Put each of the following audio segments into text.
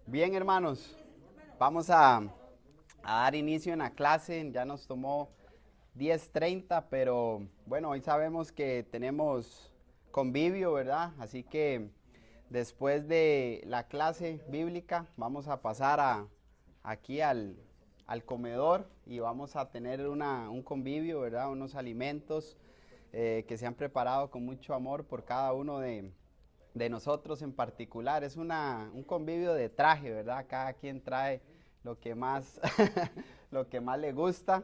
Bien, hermanos, vamos a dar inicio en la clase. Ya nos tomó 10:30, pero bueno, hoy sabemos que tenemos convivio, ¿verdad? Así que después de la clase bíblica vamos a pasar aquí al comedor y vamos a tener un convivio, ¿verdad? Unos alimentos que se han preparado con mucho amor por cada uno de nosotros en particular. Es un convivio de traje, ¿verdad? Cada quien trae lo que más, lo que más le gusta.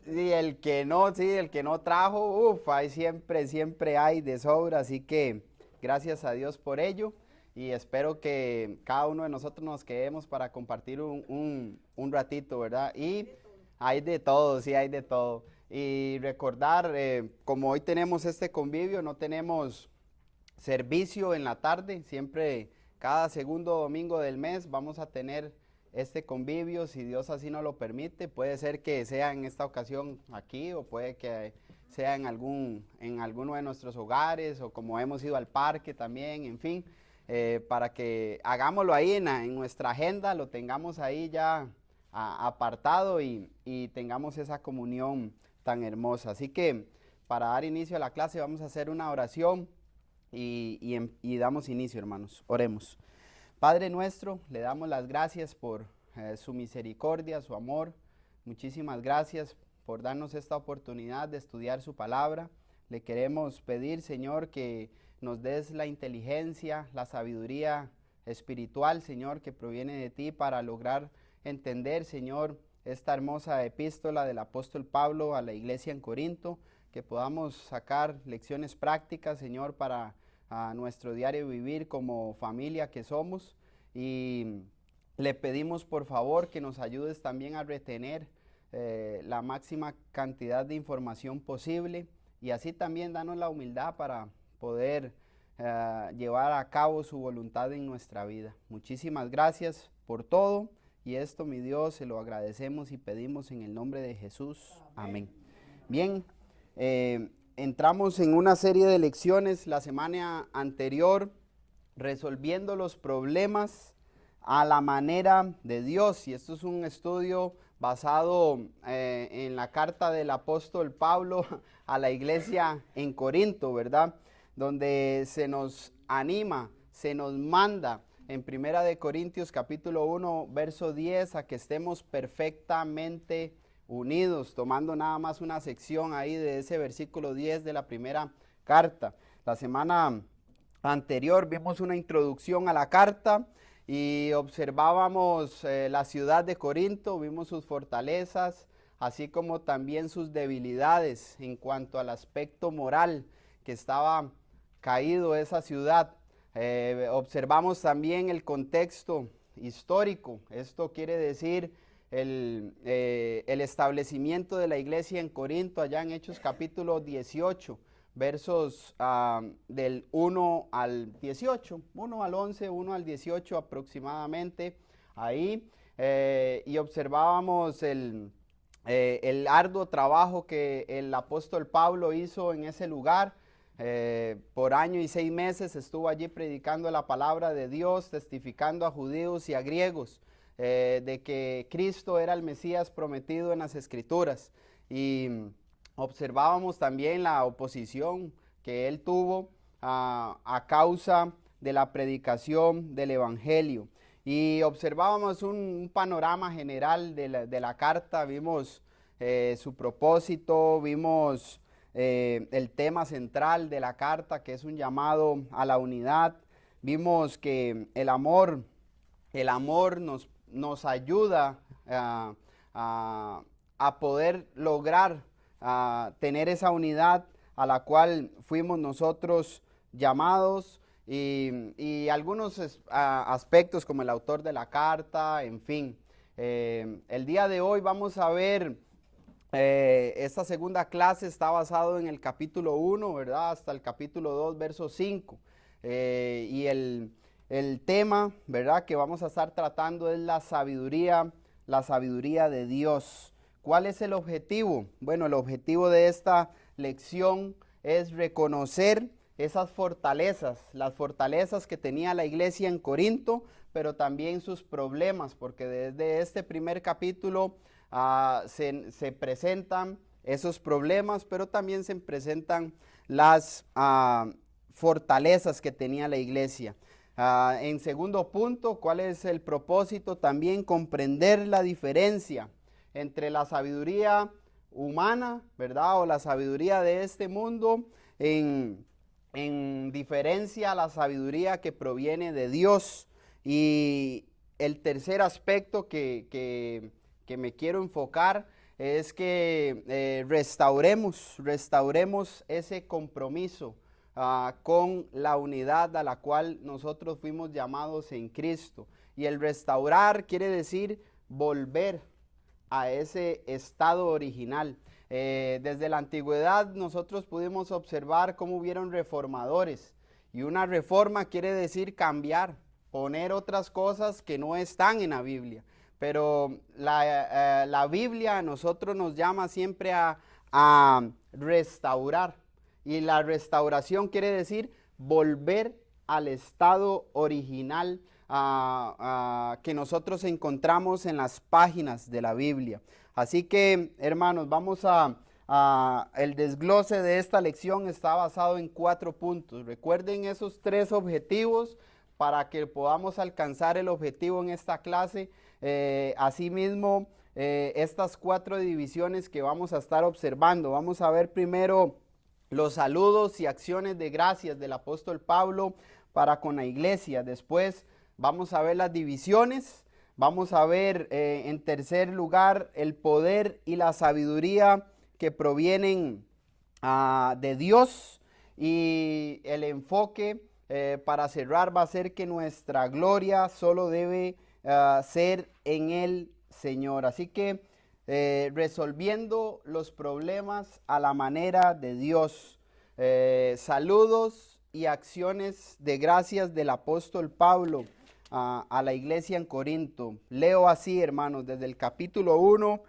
Y el que no trajo, ahí siempre hay de sobra, así que gracias a Dios por ello. Y espero que cada uno de nosotros nos quedemos para compartir un ratito, ¿verdad? Y hay de todo, sí, hay de todo. Y recordar, como hoy tenemos este convivio, no tenemos servicio en la tarde, siempre cada segundo domingo del mes vamos a tener este convivio, si Dios así nos lo permite. Puede ser que sea en esta ocasión aquí o puede que sea en alguno de nuestros hogares o como hemos ido al parque también, en fin, para que hagámoslo ahí en nuestra agenda, lo tengamos ahí ya apartado y tengamos esa comunión tan hermosa. Así que para dar inicio a la clase vamos a hacer una oración y damos inicio, hermanos. Oremos. Padre nuestro, le damos las gracias por su misericordia, su amor. Muchísimas gracias por darnos esta oportunidad de estudiar su palabra. Le queremos pedir, Señor, que nos des la inteligencia, la sabiduría espiritual, Señor, que proviene de ti para lograr entender, Señor, esta hermosa epístola del apóstol Pablo a la iglesia en Corinto, que podamos sacar lecciones prácticas, Señor, para nuestro diario vivir como familia que somos. Y le pedimos por favor que nos ayudes también a retener la máxima cantidad de información posible y así también danos la humildad para poder llevar a cabo su voluntad en nuestra vida. Muchísimas gracias por todo y esto, mi Dios, se lo agradecemos y pedimos en el nombre de Jesús. Amén. Bien. Entramos en una serie de lecciones la semana anterior resolviendo los problemas a la manera de Dios, y esto es un estudio basado en la carta del apóstol Pablo a la iglesia en Corinto, ¿verdad? Donde se nos anima, se nos manda en Primera de Corintios capítulo 1 verso 10 a que estemos perfectamente unidos, tomando nada más una sección ahí de ese versículo 10 de la primera carta. La semana anterior vimos una introducción a la carta y observábamos la ciudad de Corinto, vimos sus fortalezas, así como también sus debilidades en cuanto al aspecto moral que estaba caído esa ciudad. Observamos también el contexto histórico. Esto quiere decir el establecimiento de la iglesia en Corinto, allá en Hechos capítulo 18, versos del 1 al 18, 1 al 11, 1 al 18 aproximadamente, ahí, y observábamos el arduo trabajo que el apóstol Pablo hizo en ese lugar. Por año y 6 meses estuvo allí predicando la palabra de Dios, testificando a judíos y a griegos de que Cristo era el Mesías prometido en las Escrituras. Y observábamos también la oposición que él tuvo a causa de la predicación del Evangelio. Y observábamos un panorama general de la carta, vimos su propósito, vimos el tema central de la carta, que es un llamado a la unidad. Vimos que el amor nos ayuda a poder lograr tener esa unidad a la cual fuimos nosotros llamados, y algunos aspectos como el autor de la carta, en fin. El día de hoy vamos a ver, esta segunda clase está basado en el capítulo 1, ¿verdad? Hasta el capítulo 2, verso 5. Y el tema, ¿verdad?, que vamos a estar tratando es la sabiduría de Dios. ¿Cuál es el objetivo? Bueno, el objetivo de esta lección es reconocer esas fortalezas, las fortalezas que tenía la iglesia en Corinto, pero también sus problemas, porque desde este primer capítulo se presentan esos problemas, pero también se presentan las fortalezas que tenía la iglesia. En segundo punto, ¿cuál es el propósito? También comprender la diferencia entre la sabiduría humana, ¿verdad? O la sabiduría de este mundo en diferencia a la sabiduría que proviene de Dios. Y el tercer aspecto que me quiero enfocar es que restauremos ese compromiso con la unidad a la cual nosotros fuimos llamados en Cristo. Y el restaurar quiere decir volver a ese estado original. Desde la antigüedad nosotros pudimos observar cómo hubieron reformadores, y una reforma quiere decir cambiar, poner otras cosas que no están en la Biblia. Pero la Biblia a nosotros nos llama siempre a restaurar, y la restauración quiere decir volver al estado original que nosotros encontramos en las páginas de la Biblia. Así que, hermanos, vamos el desglose de esta lección está basado en 4 puntos. Recuerden esos 3 objetivos para que podamos alcanzar el objetivo en esta clase. Asimismo, estas 4 divisiones que vamos a estar observando. Vamos a ver primero los saludos y acciones de gracias del apóstol Pablo para con la iglesia. Después vamos a ver las divisiones. Vamos a ver en tercer lugar el poder y la sabiduría que provienen de Dios. Y el enfoque para cerrar va a ser que nuestra gloria solo debe ser en el Señor. Así que resolviendo los problemas a la manera de Dios. Saludos y acciones de gracias del apóstol Pablo a la iglesia en Corinto. Leo así, hermanos, desde el capítulo 1,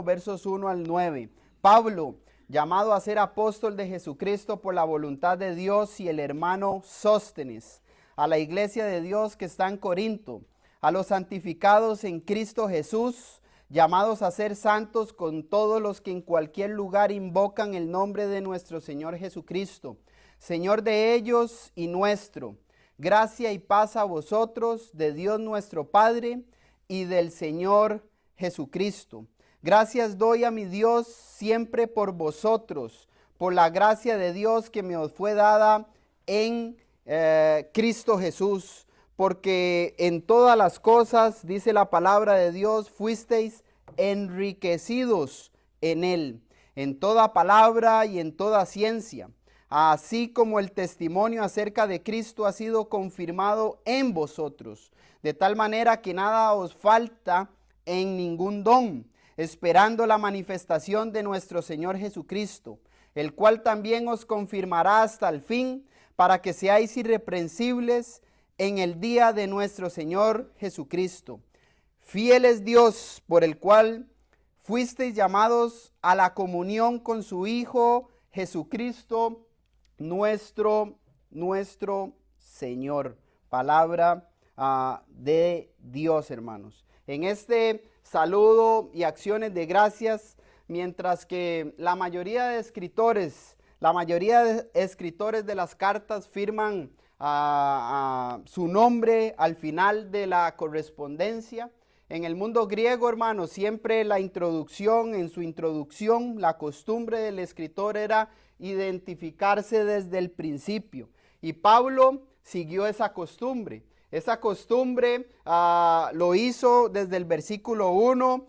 versos 1 al 9. Pablo, llamado a ser apóstol de Jesucristo por la voluntad de Dios, y el hermano Sóstenes, a la iglesia de Dios que está en Corinto, a los santificados en Cristo Jesús, llamados a ser santos con todos los que en cualquier lugar invocan el nombre de nuestro Señor Jesucristo, Señor de ellos y nuestro. Gracia y paz a vosotros, de Dios nuestro Padre y del Señor Jesucristo. Gracias doy a mi Dios siempre por vosotros, por la gracia de Dios que me os fue dada en Cristo Jesús, porque en todas las cosas, dice la palabra de Dios, fuisteis enriquecidos en Él, en toda palabra y en toda ciencia, así como el testimonio acerca de Cristo ha sido confirmado en vosotros, de tal manera que nada os falta en ningún don, esperando la manifestación de nuestro Señor Jesucristo, el cual también os confirmará hasta el fin, para que seáis irreprensibles en el día de nuestro Señor Jesucristo. Fiel es Dios, por el cual fuisteis llamados a la comunión con su Hijo Jesucristo, nuestro Señor. Palabra de Dios, hermanos. En este saludo y acciones de gracias, mientras que la mayoría de escritores de las cartas firman su nombre al final de la correspondencia. En el mundo griego, hermanos, siempre en su introducción, la costumbre del escritor era identificarse desde el principio. Y Pablo siguió esa costumbre. Esa costumbre lo hizo desde el versículo 1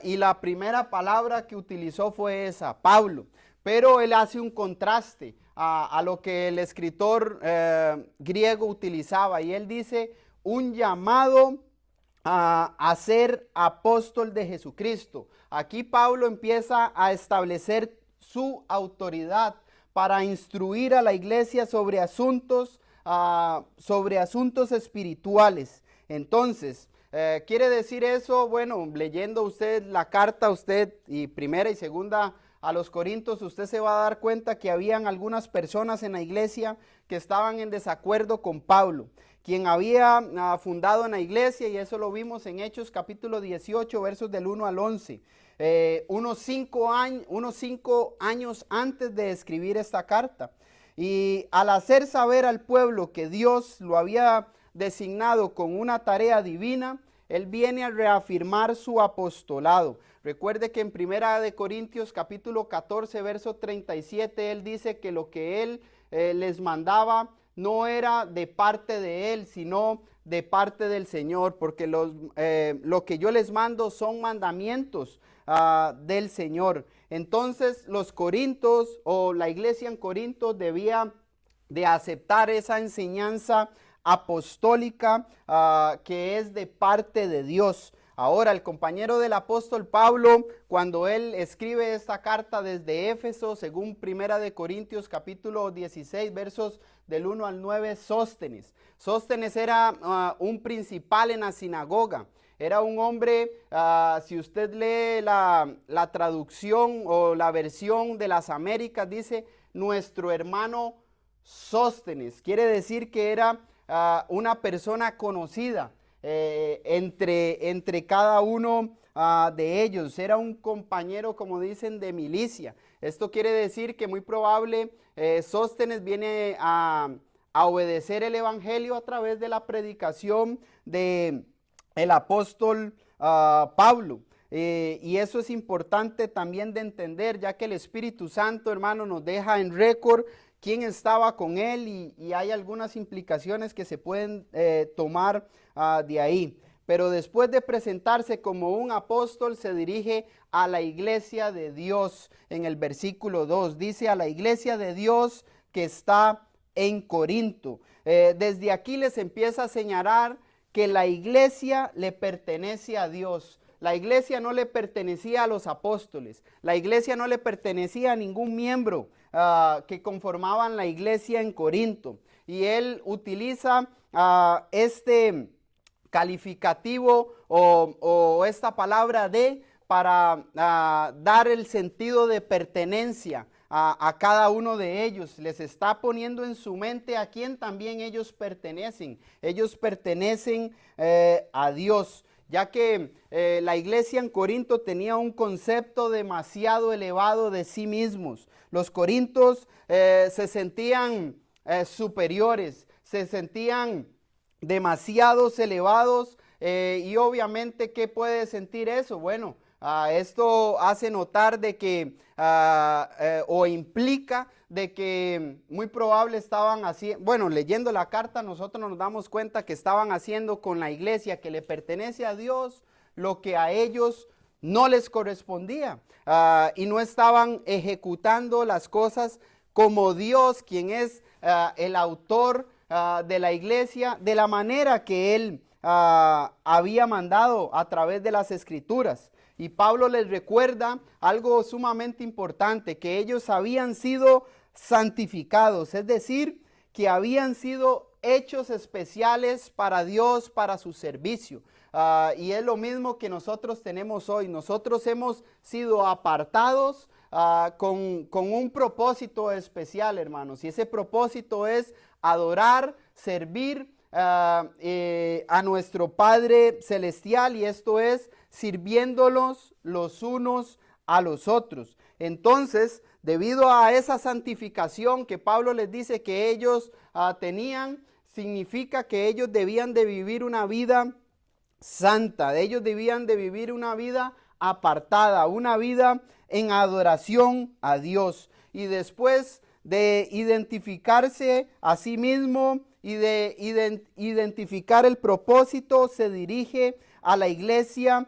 y la primera palabra que utilizó fue esa, Pablo. Pero él hace un contraste a lo que el escritor griego utilizaba, y él dice un llamado a ser apóstol de Jesucristo. Aquí Pablo empieza a establecer su autoridad para instruir a la iglesia sobre asuntos espirituales. Entonces, ¿Quiere decir eso? Bueno, leyendo usted la carta, usted y primera y segunda a los Corintios, usted se va a dar cuenta que habían algunas personas en la iglesia que estaban en desacuerdo con Pablo, quien había fundado en la iglesia, y eso lo vimos en Hechos capítulo 18, versos del 1 al 11. Unos 5 años antes de escribir esta carta. Y al hacer saber al pueblo que Dios lo había designado con una tarea divina, él viene a reafirmar su apostolado. Recuerde que en Primera de Corintios capítulo 14 verso 37 él dice que lo que él les mandaba no era de parte de él, sino de parte del Señor, porque lo que yo les mando son mandamientos del Señor. Entonces los corintios o la iglesia en Corinto debía de aceptar esa enseñanza apostólica que es de parte de Dios. Ahora, el compañero del apóstol Pablo, cuando él escribe esta carta desde Éfeso, según Primera de Corintios capítulo 16, versos del 1 al 9, Sóstenes. Sóstenes era un principal en la sinagoga. Era un hombre, si usted lee la traducción o la versión de las Américas, dice nuestro hermano Sóstenes. Quiere decir que era una persona conocida entre cada uno de ellos. Era un compañero, como dicen, de milicia. Esto quiere decir que muy probable Sóstenes viene a obedecer el evangelio a través de la predicación de el apóstol Pablo. Y eso es importante también de entender, ya que el Espíritu Santo, hermano, nos deja en récord quién estaba con él, y hay algunas implicaciones que se pueden tomar de ahí. Pero después de presentarse como un apóstol, se dirige a la iglesia de Dios. En el versículo 2 dice: a la iglesia de Dios que está en Corinto. Desde aquí les empieza a señalar que la iglesia le pertenece a Dios. La iglesia no le pertenecía a los apóstoles. La iglesia no le pertenecía a ningún miembro que conformaban la iglesia en Corinto. Y él utiliza este calificativo o esta palabra de para dar el sentido de pertenencia a cada uno de ellos. Les está poniendo en su mente a quién también ellos pertenecen. Ellos pertenecen a Dios, ya que la iglesia en Corinto tenía un concepto demasiado elevado de sí mismos. Los corintios se sentían superiores, se sentían demasiados elevados, y obviamente, ¿qué puede sentir eso? Bueno, esto hace notar de que o implica de que muy probable estaban haciendo, bueno, leyendo la carta nosotros nos damos cuenta que estaban haciendo con la iglesia que le pertenece a Dios lo que a ellos no les correspondía, y no estaban ejecutando las cosas como Dios, quien es el autor de la iglesia, de la manera que él había mandado a través de las escrituras. Y Pablo les recuerda algo sumamente importante, que ellos habían sido santificados, es decir, que habían sido hechos especiales para Dios, para su servicio. Y es lo mismo que nosotros tenemos hoy. Nosotros hemos sido apartados con un propósito especial, hermanos. Y ese propósito es adorar, servir a nuestro Padre Celestial, y esto es sirviéndolos los unos a los otros. Entonces, debido a esa santificación que Pablo les dice que ellos tenían, significa que ellos debían de vivir una vida santa, ellos debían de vivir una vida apartada, una vida en adoración a Dios. Y después de identificarse a sí mismo y de identificar el propósito, se dirige a la iglesia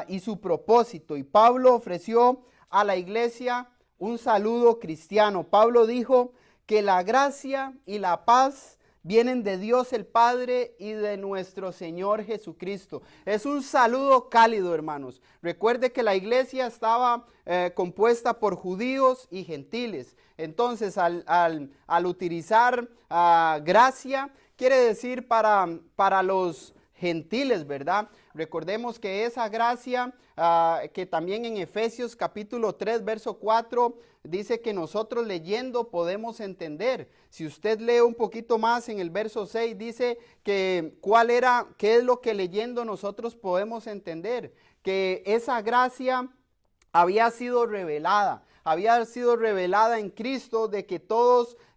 y su propósito. Y Pablo ofreció a la iglesia un saludo cristiano. Pablo dijo que la gracia y la paz vienen de Dios el Padre y de nuestro Señor Jesucristo. Es un saludo cálido, hermanos. Recuerde que la iglesia estaba compuesta por judíos y gentiles. Entonces, al utilizar gracia, quiere decir para los gentiles, ¿verdad? Recordemos que esa gracia, que también en Efesios capítulo 3, verso 4, dice que nosotros leyendo podemos entender. Si usted lee un poquito más en el verso 6, dice que qué es lo que leyendo nosotros podemos entender. Que esa gracia había sido revelada en Cristo, de que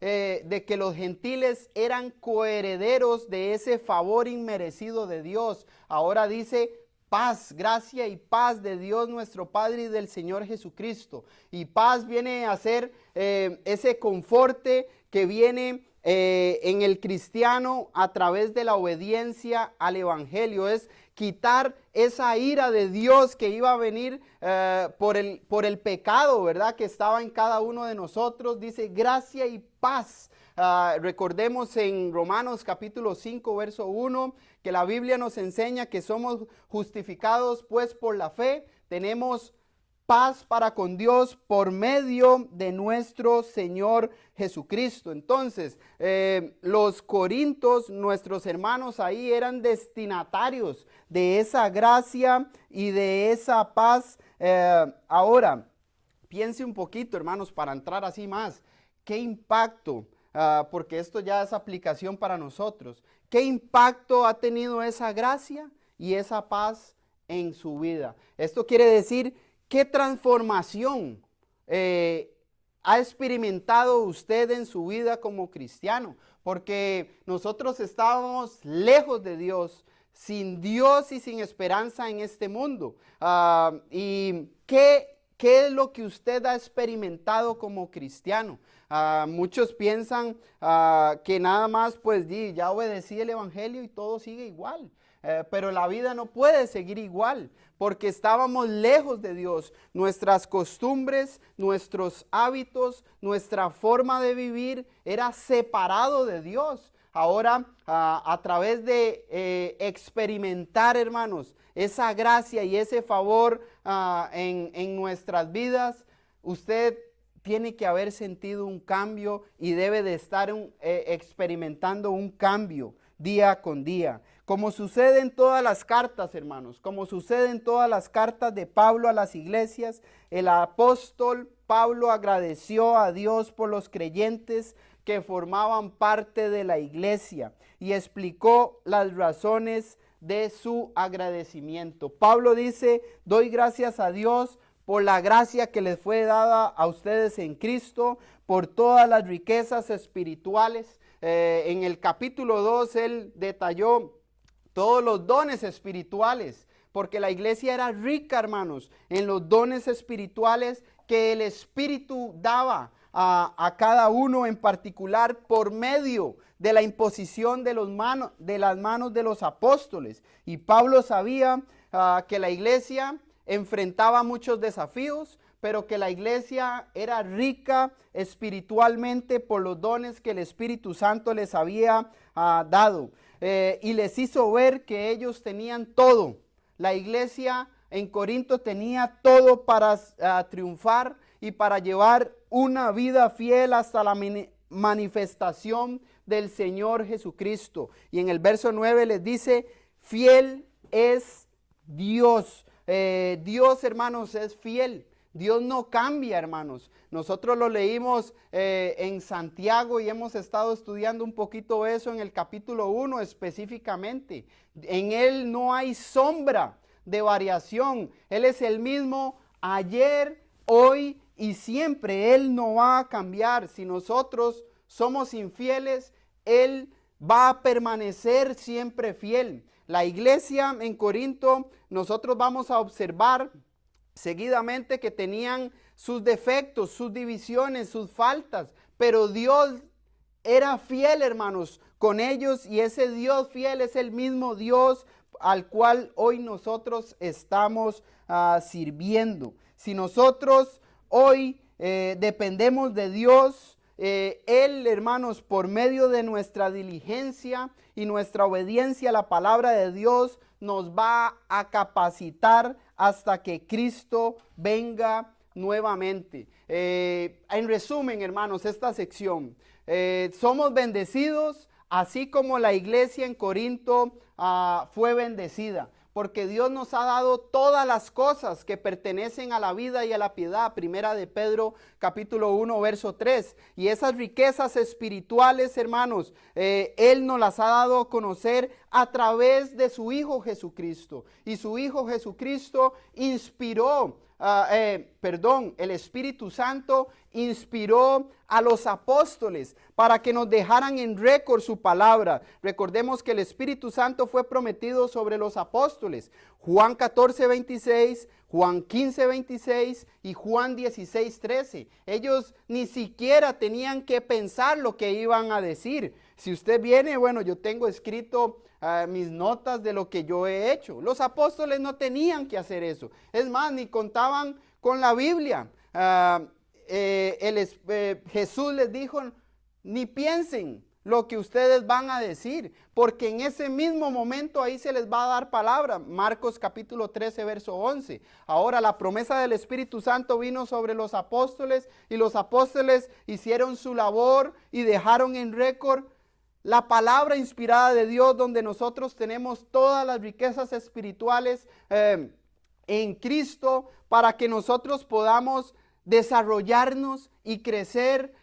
de que los gentiles eran coherederos de ese favor inmerecido de Dios. Ahora dice paz, gracia y paz de Dios nuestro Padre y del Señor Jesucristo. Y paz viene a ser ese conforte que viene en el cristiano a través de la obediencia al Evangelio. Es quitar esa ira de Dios que iba a venir por el pecado, ¿verdad? Que estaba en cada uno de nosotros. Dice gracia y paz. Recordemos en Romanos capítulo 5, verso 1, que la Biblia nos enseña que somos justificados pues por la fe. Tenemos paz para con Dios por medio de nuestro Señor Jesucristo. Entonces, los corintios, nuestros hermanos ahí, eran destinatarios de esa gracia y de esa paz. Ahora, piense un poquito, hermanos, para entrar así más. ¿Qué impacto? Porque esto ya es aplicación para nosotros. ¿Qué impacto ha tenido esa gracia y esa paz en su vida? Esto quiere decir, ¿qué transformación ha experimentado usted en su vida como cristiano? Porque nosotros estábamos lejos de Dios, sin Dios y sin esperanza en este mundo. ¿Y qué es lo que usted ha experimentado como cristiano? Muchos piensan que nada más pues ya obedecí el evangelio y todo sigue igual. Pero la vida no puede seguir igual, porque estábamos lejos de Dios. Nuestras costumbres, nuestros hábitos, nuestra forma de vivir era separado de Dios. Ahora, a través de experimentar, hermanos, esa gracia y ese favor en nuestras vidas, usted tiene que haber sentido un cambio y debe de estar experimentando un cambio día con día. Como sucede en todas las cartas, hermanos, como sucede en todas las cartas de Pablo a las iglesias, el apóstol Pablo agradeció a Dios por los creyentes que formaban parte de la iglesia y explicó las razones de su agradecimiento. Pablo dice, doy gracias a Dios por la gracia que les fue dada a ustedes en Cristo, por todas las riquezas espirituales. En el capítulo 2 él detalló todos los dones espirituales, porque la iglesia era rica, hermanos, en los dones espirituales que el Espíritu daba a cada uno en particular por medio de la imposición de las manos de los apóstoles. Y Pablo sabía que la iglesia enfrentaba muchos desafíos, pero que la iglesia era rica espiritualmente por los dones que el Espíritu Santo les había dado. Y les hizo ver que ellos tenían todo. La iglesia en Corinto tenía todo para triunfar y para llevar una vida fiel hasta la manifestación del Señor Jesucristo. Y en el verso 9 les dice, fiel es Dios. Dios, hermanos, es fiel. Dios no cambia, hermanos. Nosotros lo leímos en Santiago y hemos estado estudiando un poquito eso en el capítulo 1 específicamente. En Él no hay sombra de variación. Él es el mismo ayer, hoy y siempre. Él no va a cambiar. Si nosotros somos infieles, Él va a permanecer siempre fiel. La iglesia en Corinto, nosotros vamos a observar seguidamente que tenían sus defectos, sus divisiones, sus faltas, pero Dios era fiel, hermanos, con ellos, y ese Dios fiel es el mismo Dios al cual hoy nosotros estamos sirviendo. Si nosotros hoy dependemos de Dios, Él, hermanos, por medio de nuestra diligencia y nuestra obediencia a la palabra de Dios, nos va a capacitar hasta que Cristo venga nuevamente. En resumen, hermanos, esta sección, somos bendecidos, así como la iglesia en Corinto fue bendecida. Porque Dios nos ha dado todas las cosas que pertenecen a la vida y a la piedad. Primera de Pedro, capítulo 1, verso 3. Y esas riquezas espirituales, hermanos, Él nos las ha dado a conocer a través de su Hijo Jesucristo. Y su Hijo Jesucristo inspiró, el Espíritu Santo inspiró a los apóstoles para que nos dejaran en récord su palabra. Recordemos que el Espíritu Santo fue prometido sobre los apóstoles. Juan 14, 26, Juan 15, 26 y Juan 16, 13. Ellos ni siquiera tenían que pensar lo que iban a decir. Si usted viene, bueno, yo tengo escrito mis notas de lo que yo he hecho. Los apóstoles no tenían que hacer eso. Es más, ni contaban con la Biblia. Jesús les dijo, ni piensen lo que ustedes van a decir, porque en ese mismo momento ahí se les va a dar palabra. Marcos capítulo 13, verso 11. Ahora la promesa del Espíritu Santo vino sobre los apóstoles y los apóstoles hicieron su labor y dejaron en récord la palabra inspirada de Dios, donde nosotros tenemos todas las riquezas espirituales en Cristo, para que nosotros podamos desarrollarnos y crecer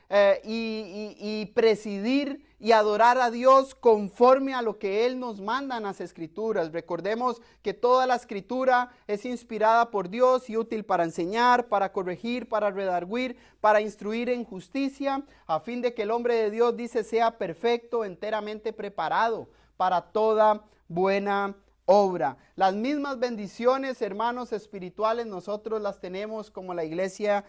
y presidir y adorar a Dios conforme a lo que Él nos manda en las Escrituras. Recordemos que toda la Escritura es inspirada por Dios y útil para enseñar, para corregir, para redarguir, para instruir en justicia, a fin de que el hombre de Dios, dice, sea perfecto, enteramente preparado para toda buena obra. Las mismas bendiciones, hermanos, espirituales, nosotros las tenemos como la iglesia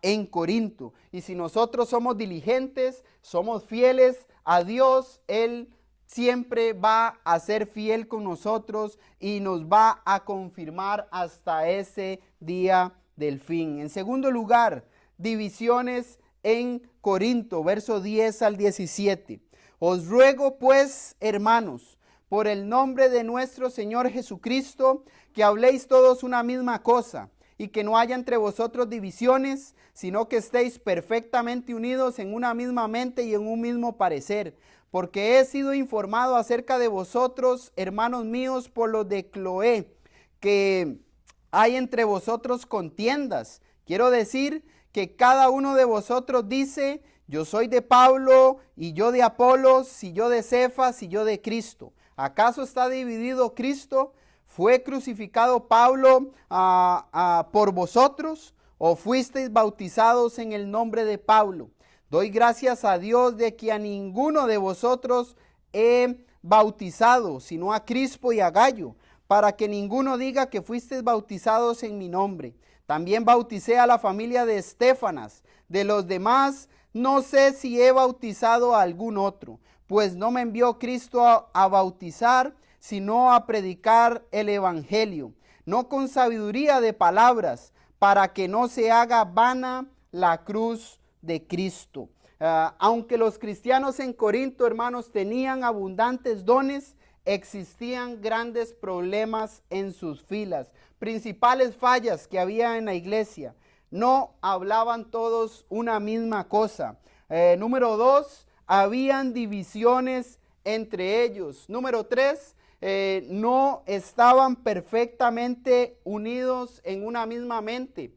en Corinto. Y si nosotros somos diligentes, somos fieles a Dios, Él siempre va a ser fiel con nosotros y nos va a confirmar hasta ese día del fin. En segundo lugar, divisiones en Corinto, verso 10 al 17. Os ruego pues, hermanos, por el nombre de nuestro Señor Jesucristo, que habléis todos una misma cosa, y que no haya entre vosotros divisiones, sino que estéis perfectamente unidos en una misma mente y en un mismo parecer. Porque he sido informado acerca de vosotros, hermanos míos, por los de Cloé, que hay entre vosotros contiendas. Quiero decir que cada uno de vosotros dice, yo soy de Pablo, y yo de Apolos, y yo de Cefas, y yo de Cristo. ¿Acaso está dividido Cristo? ¿Fue crucificado Pablo por vosotros? ¿O fuisteis bautizados en el nombre de Pablo? Doy gracias a Dios de que a ninguno de vosotros he bautizado, sino a Crispo y a Gallo, para que ninguno diga que fuisteis bautizados en mi nombre. También bauticé a la familia de Estéfanas. De los demás, no sé si he bautizado a algún otro, pues no me envió Cristo a bautizar, sino a predicar el evangelio, no con sabiduría de palabras, para que no se haga vana la cruz de Cristo. Aunque los cristianos en Corinto, hermanos, tenían abundantes dones, existían grandes problemas en sus filas. Principales fallas que había en la iglesia: no hablaban todos una misma cosa. Número 2, habían divisiones entre ellos. Número 3, no estaban perfectamente unidos en una misma mente.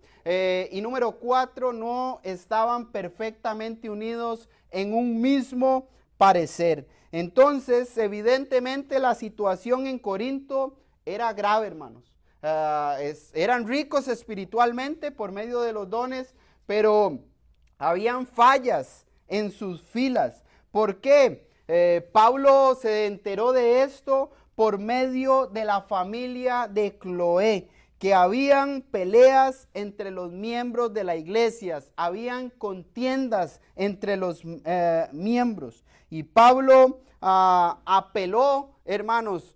Y número 4, no estaban perfectamente unidos en un mismo parecer. Entonces, evidentemente la situación en Corinto era grave, hermanos. Eran ricos espiritualmente por medio de los dones, pero habían fallas en sus filas. ¿Por qué? Pablo se enteró de esto por medio de la familia de Cloé, que habían peleas entre los miembros de la iglesia, habían contiendas entre los miembros. Y Pablo apeló, hermanos,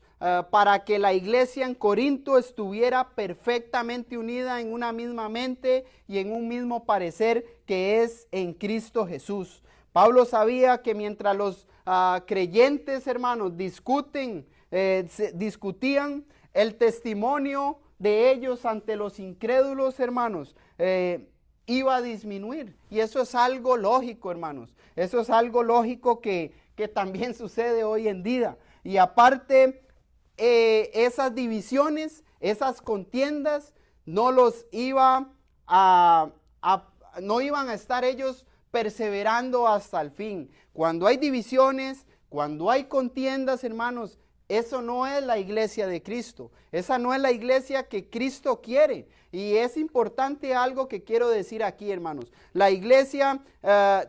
para que la iglesia en Corinto estuviera perfectamente unida en una misma mente y en un mismo parecer, que es en Cristo Jesús. Pablo sabía que mientras los creyentes, hermanos, discutían el testimonio de ellos ante los incrédulos, hermanos, iba a disminuir. Y eso es algo lógico, hermanos. Eso es algo lógico que también sucede hoy en día. Y aparte, esas divisiones, esas contiendas, no los iba no iban a estar ellos perseverando hasta el fin. Cuando hay divisiones, cuando hay contiendas, hermanos, eso no es la iglesia de Cristo. Esa no es la iglesia que Cristo quiere. Y es importante algo que quiero decir aquí, hermanos. La iglesia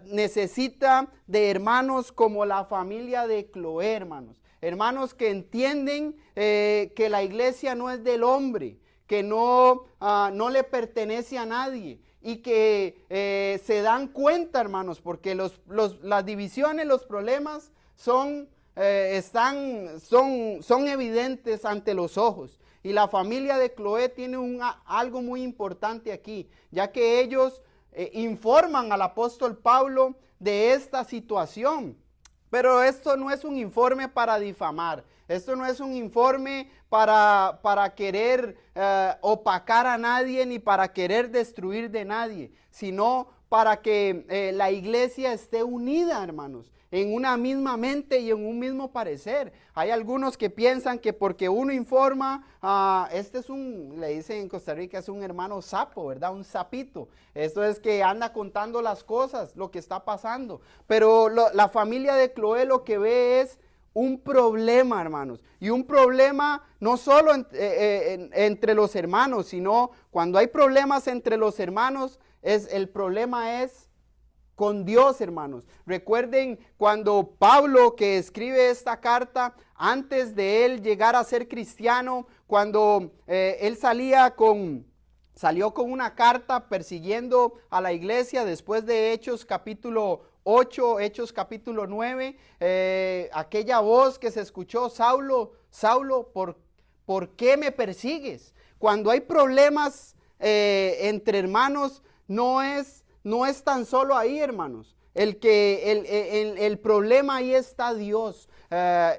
necesita de hermanos como la familia de Cloé, hermanos. Hermanos que entienden que la iglesia no es del hombre, que no le pertenece a nadie. Y que se dan cuenta, hermanos, porque las divisiones, los problemas son evidentes ante los ojos. Y la familia de Cloé tiene algo muy importante aquí, ya que ellos informan al apóstol Pablo de esta situación. Pero esto no es un informe para difamar, esto no es un informe para querer opacar a nadie ni para querer destruir de nadie, sino para que la iglesia esté unida, hermanos, en una misma mente y en un mismo parecer. Hay algunos que piensan que porque uno informa, le dicen en Costa Rica, es un hermano sapo, ¿verdad? Un sapito. Eso es que anda contando las cosas, lo que está pasando. Pero la familia de Cloé lo que ve es un problema, hermanos. Y un problema no solo entre los hermanos, sino cuando hay problemas entre los hermanos, el problema es con Dios, hermanos. Recuerden cuando Pablo, que escribe esta carta, antes de él llegar a ser cristiano, cuando él salió con una carta persiguiendo a la iglesia después de Hechos capítulo 8, Hechos capítulo 9, aquella voz que se escuchó: Saulo, Saulo, ¿por qué me persigues? Cuando hay problemas entre hermanos, no es tan solo ahí, hermanos. El problema ahí está Dios.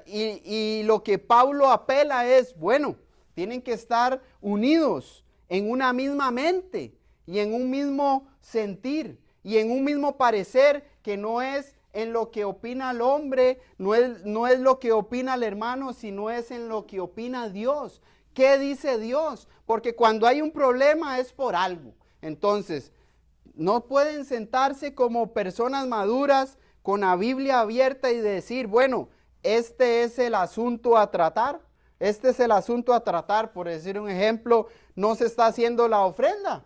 Y lo que Pablo apela es, bueno, tienen que estar unidos en una misma mente y en un mismo sentir y en un mismo parecer, que no es en lo que opina el hombre, no es lo que opina el hermano, sino es en lo que opina Dios. ¿Qué dice Dios? Porque cuando hay un problema es por algo. Entonces, no pueden sentarse como personas maduras con la Biblia abierta y decir, bueno, este es el asunto a tratar. Este es el asunto a tratar. Por decir un ejemplo, no se está haciendo la ofrenda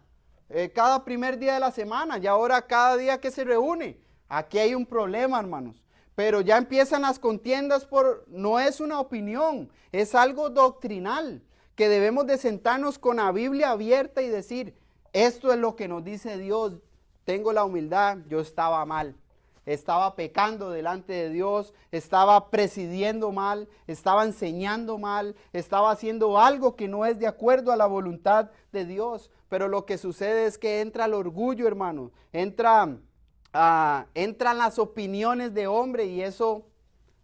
cada primer día de la semana, y ahora cada día que se reúne. Aquí hay un problema, hermanos. Pero ya empiezan las contiendas no es una opinión, es algo doctrinal, que debemos de sentarnos con la Biblia abierta y decir, esto es lo que nos dice Dios. Tengo la humildad, yo estaba mal, estaba pecando delante de Dios, estaba presidiendo mal, estaba enseñando mal, estaba haciendo algo que no es de acuerdo a la voluntad de Dios. Pero lo que sucede es que entra el orgullo, hermano, entran las opiniones de hombre, y eso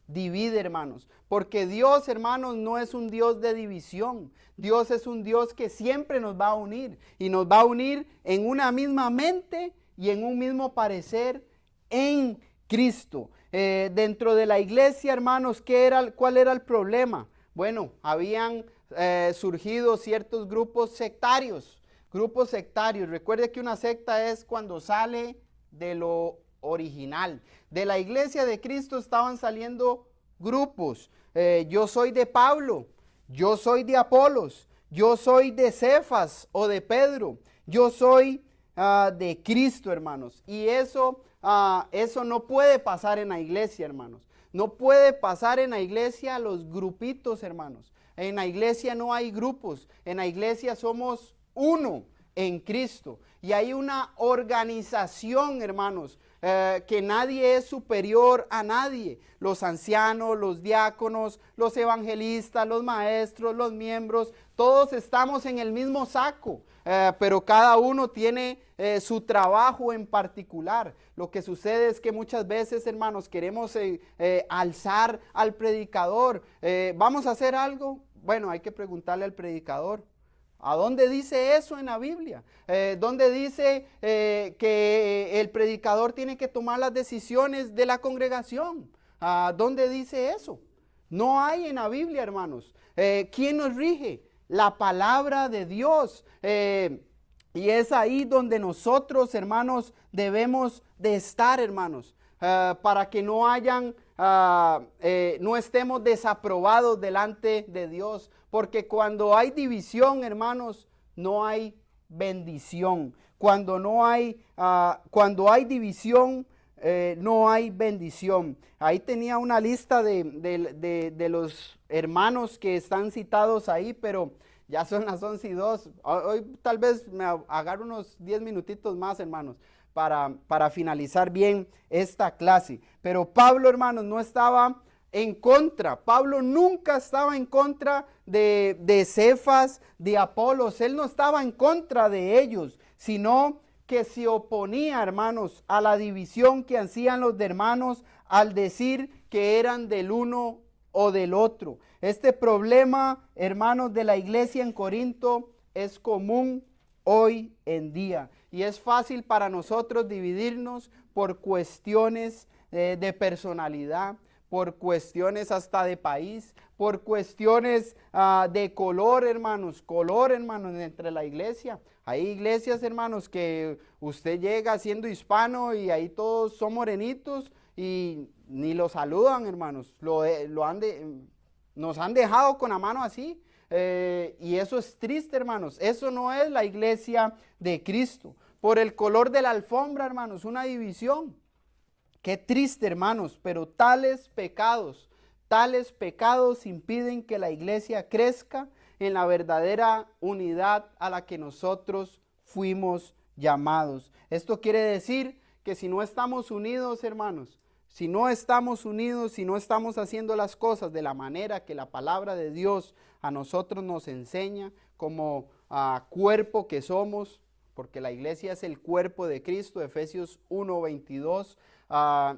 divide, hermanos. Porque Dios, hermanos, no es un Dios de división. Dios es un Dios que siempre nos va a unir, y nos va a unir en una misma mente y en un mismo parecer en Cristo. Dentro de la iglesia, hermanos, ¿cuál era el problema? Bueno, habían surgido ciertos grupos sectarios. Recuerde que una secta es cuando sale de lo original. De la iglesia de Cristo estaban saliendo grupos. Yo soy de Pablo, yo soy de Apolos, yo soy de Cefas o de Pedro, yo soy de Cristo, hermanos. Y eso no puede pasar en la iglesia, hermanos. No puede pasar en la iglesia los grupitos, hermanos. En la iglesia no hay grupos. En la iglesia somos uno en Cristo. Y hay una organización, hermanos, que nadie es superior a nadie. Los ancianos, los diáconos, los evangelistas, los maestros, los miembros, todos estamos en el mismo saco, pero cada uno tiene su trabajo en particular. Lo que sucede es que muchas veces, hermanos, queremos alzar al predicador. ¿Vamos a hacer algo? Bueno, hay que preguntarle al predicador. ¿A dónde dice eso en la Biblia? ¿Dónde dice que el predicador tiene que tomar las decisiones de la congregación? ¿Dónde dice eso? No hay en la Biblia, hermanos. ¿Quién nos rige? La palabra de Dios. Y es ahí donde nosotros, hermanos, debemos de estar, hermanos, para que no hayan, no estemos desaprobados delante de Dios. Porque cuando hay división, hermanos, no hay bendición. Cuando hay división, no hay bendición. Ahí tenía una lista de los hermanos que están citados ahí, pero ya son las 11:02. Hoy tal vez me agarro unos 10 minutitos más, hermanos, para finalizar bien esta clase. Pero Pablo, hermanos, no estaba en contra. Pablo nunca estaba en contra de Cefas, de Apolos. Él no estaba en contra de ellos, sino que se oponía, hermanos, a la división que hacían los hermanos al decir que eran del uno o del otro. Este problema, hermanos, de la iglesia en Corinto es común hoy en día. Y es fácil para nosotros dividirnos por cuestiones de personalidad, por cuestiones hasta de país, por cuestiones de color, hermanos, entre la iglesia. Hay iglesias, hermanos, que usted llega siendo hispano y ahí todos son morenitos y ni lo saludan, hermanos. Nos han dejado con la mano así. Y eso es triste, hermanos. Eso no es la iglesia de Cristo. Por el color de la alfombra, hermanos, una división. Qué triste, hermanos, pero tales pecados impiden que la iglesia crezca en la verdadera unidad a la que nosotros fuimos llamados. Esto quiere decir que si no estamos unidos, hermanos, si no estamos haciendo las cosas de la manera que la palabra de Dios a nosotros nos enseña como cuerpo que somos, porque la iglesia es el cuerpo de Cristo, Efesios 1:22.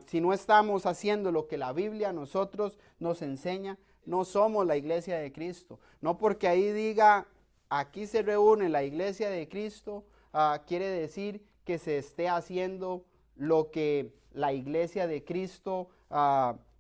Si no estamos haciendo lo que la Biblia a nosotros nos enseña, no somos la iglesia de Cristo. No porque ahí diga, aquí se reúne la iglesia de Cristo, quiere decir que se esté haciendo lo que la iglesia de Cristo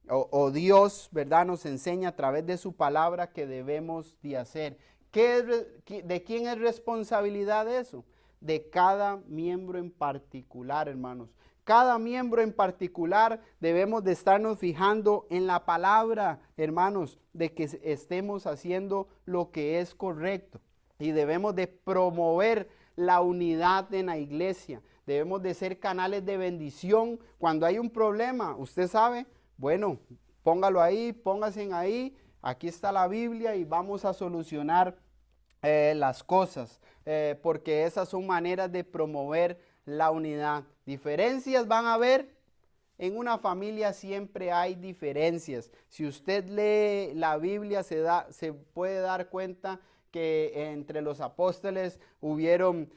o Dios, ¿verdad?, nos enseña a través de su palabra que debemos de hacer. ¿De quién es responsabilidad eso? De cada miembro en particular, hermanos. Cada miembro en particular debemos de estarnos fijando en la palabra, hermanos, de que estemos haciendo lo que es correcto. Y debemos de promover la unidad en la iglesia. Debemos de ser canales de bendición. Cuando hay un problema, usted sabe, bueno, póngalo ahí, póngase ahí. Aquí está la Biblia y vamos a solucionar las cosas. Porque esas son maneras de promover la unidad. Diferencias van a haber. En una familia siempre hay diferencias. Si usted lee la Biblia se puede dar cuenta que entre los apóstoles hubieron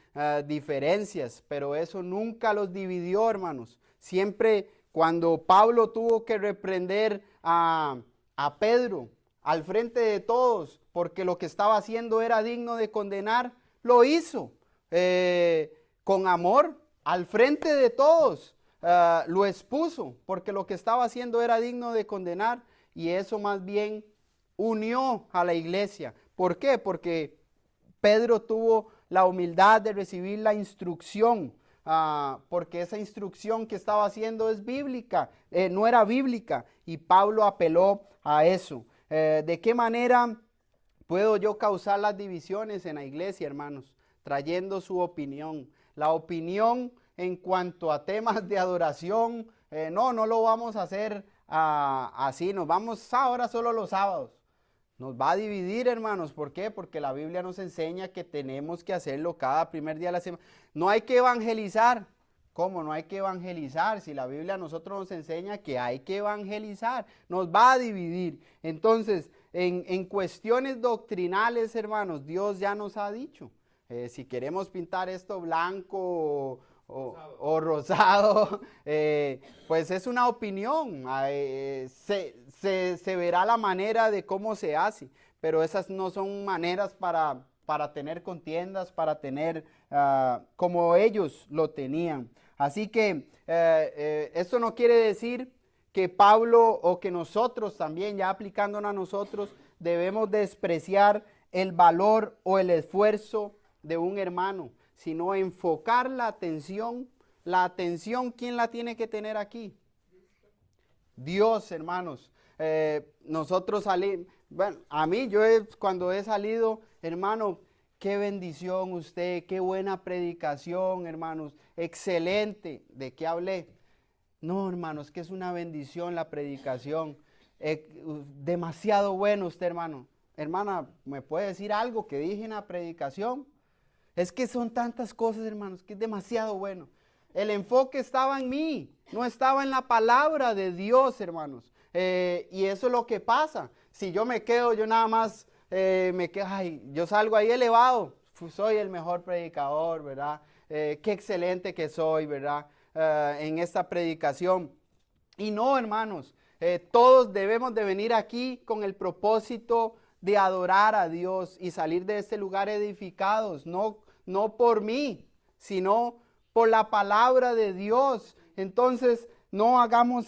diferencias, pero eso nunca los dividió, hermanos. Siempre cuando Pablo tuvo que reprender a Pedro al frente de todos, porque lo que estaba haciendo era digno de condenar, lo hizo con amor, al frente de todos. Lo expuso, porque lo que estaba haciendo era digno de condenar, y eso más bien unió a la iglesia. ¿Por qué? Porque Pedro tuvo la humildad de recibir la instrucción, porque esa instrucción que estaba haciendo es bíblica, no era bíblica, y Pablo apeló a eso. ¿De qué manera puedo yo causar las divisiones en la iglesia, hermanos? Trayendo su opinión. La opinión en cuanto a temas de adoración, no lo vamos a hacer así, nos vamos ahora solo los sábados. Nos va a dividir, hermanos. ¿Por qué? Porque la Biblia nos enseña que tenemos que hacerlo cada primer día de la semana. No hay que evangelizar. ¿Cómo no hay que evangelizar? Si la Biblia a nosotros nos enseña que hay que evangelizar, nos va a dividir. Entonces, en cuestiones doctrinales, hermanos, Dios ya nos ha dicho. Si queremos pintar esto blanco o rosado, pues es una opinión. Se verá la manera de cómo se hace, pero esas no son maneras para tener contiendas, para tener como ellos lo tenían. Así que esto no quiere decir que Pablo o que nosotros también, ya aplicándonos a nosotros, debemos despreciar el valor o el esfuerzo de un hermano, sino enfocar la atención. La atención, ¿quién la tiene que tener aquí? Dios, hermanos. Nosotros salimos, bueno, a mí cuando he salido, hermano, qué bendición usted, qué buena predicación, hermanos, excelente. ¿De qué hablé? No, hermanos, que es una bendición la predicación. Demasiado bueno usted, hermano. Hermana, ¿me puede decir algo que dije en la predicación? Es que son tantas cosas, hermanos, que es demasiado bueno. El enfoque estaba en mí, no estaba en la palabra de Dios, hermanos. Y eso es lo que pasa. Si yo me quedo, yo nada más me quedo, yo salgo ahí elevado, soy el mejor predicador, ¿verdad? Qué excelente que soy, ¿verdad? En esta predicación. Y no, hermanos, todos debemos de venir aquí con el propósito de adorar a Dios y salir de este lugar edificados, no por mí, sino por la palabra de Dios. Entonces, no hagamos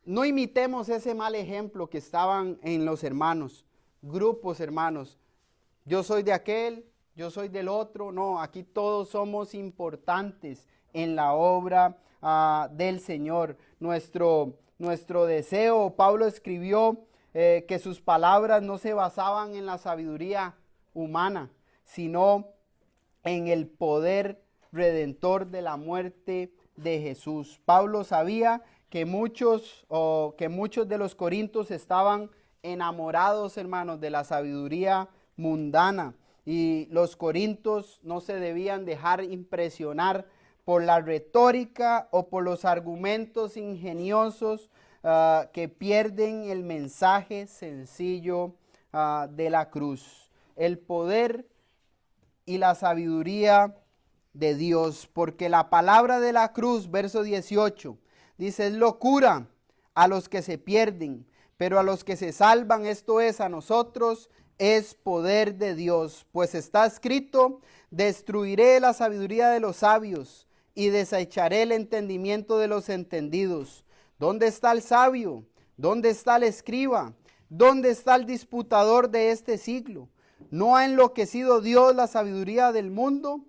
no imitemos ese mal ejemplo que estaban en los hermanos, grupos hermanos. Yo soy de aquel, yo soy del otro. No, aquí todos somos importantes en la obra del Señor. Nuestro deseo, Pablo escribió que sus palabras no se basaban en la sabiduría humana, sino en el poder redentor de la muerte de Jesús. Pablo sabía que muchos de los corintios estaban enamorados, hermanos, de la sabiduría mundana, y los corintios no se debían dejar impresionar por la retórica o por los argumentos ingeniosos que pierden el mensaje sencillo de la cruz, el poder y la sabiduría de Dios, porque la palabra de la cruz, verso 18, dice: es locura a los que se pierden, pero a los que se salvan, esto es, a nosotros, es poder de Dios. Pues está escrito: destruiré la sabiduría de los sabios y desecharé el entendimiento de los entendidos. ¿Dónde está el sabio? ¿Dónde está el escriba? ¿Dónde está el disputador de este siglo? ¿No ha enloquecido Dios la sabiduría del mundo?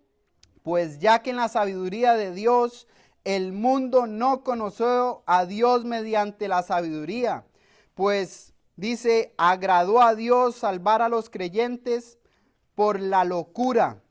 Pues ya que en la sabiduría de Dios el mundo no conoció a Dios mediante la sabiduría, pues dice, agradó a Dios salvar a los creyentes por la locura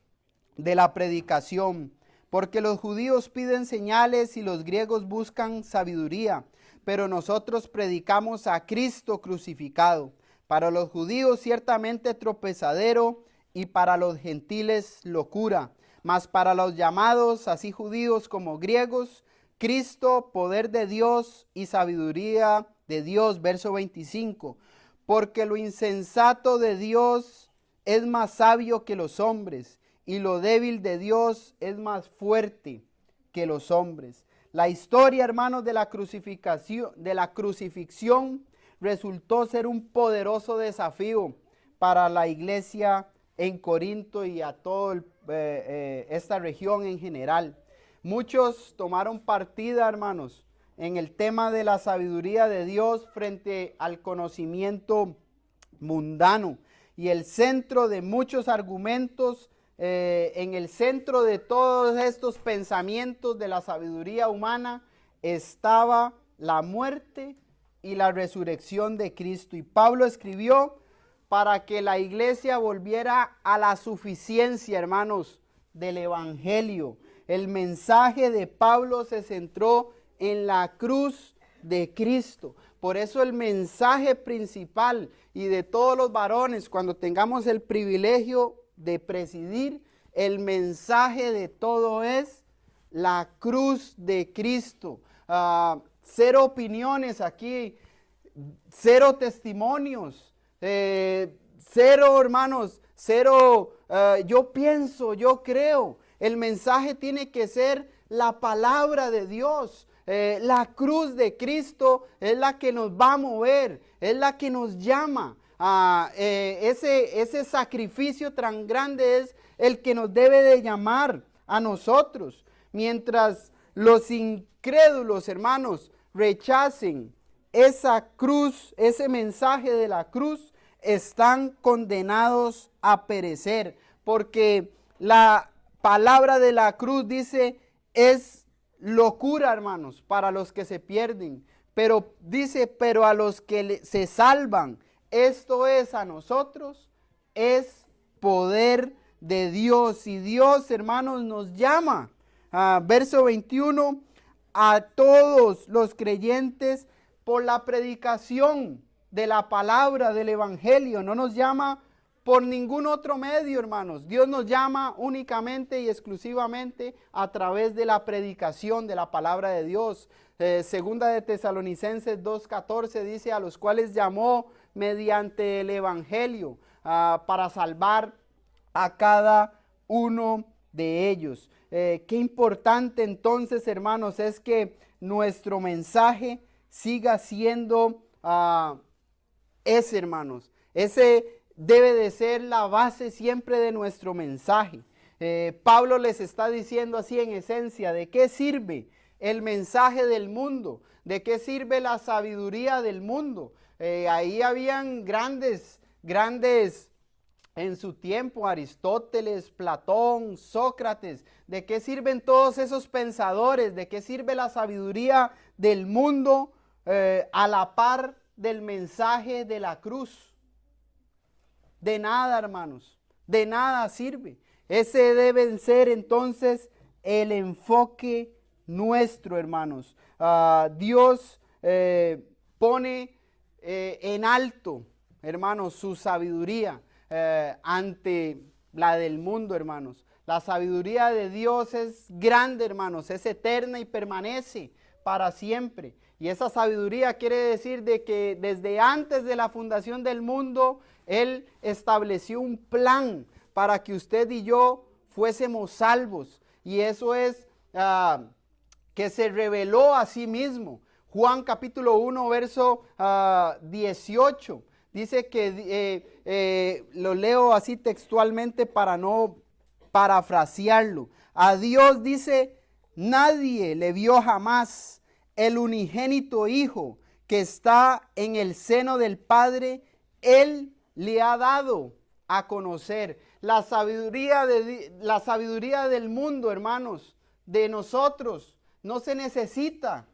de la predicación, porque los judíos piden señales y los griegos buscan sabiduría, pero nosotros predicamos a Cristo crucificado, para los judíos ciertamente tropezadero y para los gentiles locura, mas para los llamados, así judíos como griegos, Cristo, poder de Dios y sabiduría de Dios. Verso 25, porque lo insensato de Dios es más sabio que los hombres, y lo débil de Dios es más fuerte que los hombres. La historia, hermanos, de la crucifixión resultó ser un poderoso desafío para la iglesia en Corinto y a toda esta región en general. Muchos tomaron partida, hermanos, en el tema de la sabiduría de Dios frente al conocimiento mundano. Y el centro de muchos argumentos, en el centro de todos estos pensamientos de la sabiduría humana, estaba la muerte y la resurrección de Cristo. Y Pablo escribió para que la iglesia volviera a la suficiencia, hermanos, del evangelio. El mensaje de Pablo se centró en la cruz de Cristo. Por eso el mensaje principal, y de todos los varones, cuando tengamos el privilegio de presidir, el mensaje de todo es la cruz de Cristo. Cero opiniones aquí, cero testimonios, cero, hermanos, cero yo pienso, yo creo. El mensaje tiene que ser la palabra de Dios. La cruz de Cristo es la que nos va a mover, es la que nos llama. Ese sacrificio tan grande es el que nos debe de llamar a nosotros. Mientras los incrédulos, hermanos, rechacen esa cruz, ese mensaje de la cruz, están condenados a perecer, porque la palabra de la cruz dice es locura, hermanos, para los que se pierden, pero dice, pero a los que se salvan, esto es a nosotros, es poder de Dios. Y Dios, hermanos, nos llama, verso 21, a todos los creyentes por la predicación de la palabra del evangelio. No nos llama por ningún otro medio, hermanos. Dios nos llama únicamente y exclusivamente a través de la predicación de la palabra de Dios. Segunda de Tesalonicenses 2:14 dice, a los cuales llamó mediante el evangelio para salvar a cada uno de ellos. Qué importante entonces, hermanos, es que nuestro mensaje siga siendo ese, hermanos. Ese debe de ser la base siempre de nuestro mensaje. Pablo les está diciendo así en esencia, ¿de qué sirve el mensaje del mundo? ¿De qué sirve la sabiduría del mundo? Ahí habían grandes en su tiempo, Aristóteles, Platón, Sócrates. ¿De qué sirven todos esos pensadores? ¿De qué sirve la sabiduría del mundo a la par del mensaje de la cruz? De nada, hermanos, de nada sirve. Ese debe ser entonces el enfoque nuestro, hermanos. Dios pone en alto, hermanos, su sabiduría ante la del mundo, hermanos. La sabiduría de Dios es grande, hermanos, es eterna y permanece para siempre. Y esa sabiduría quiere decir de que desde antes de la fundación del mundo, Él estableció un plan para que usted y yo fuésemos salvos. Y eso es que se reveló a sí mismo. Juan capítulo 1, verso 18. Dice que, lo leo así textualmente para no parafrasearlo. A Dios dice, nadie le vio jamás. El unigénito Hijo que está en el seno del Padre, Él le ha dado a conocer. La sabiduría del mundo, hermanos, de nosotros, no se necesita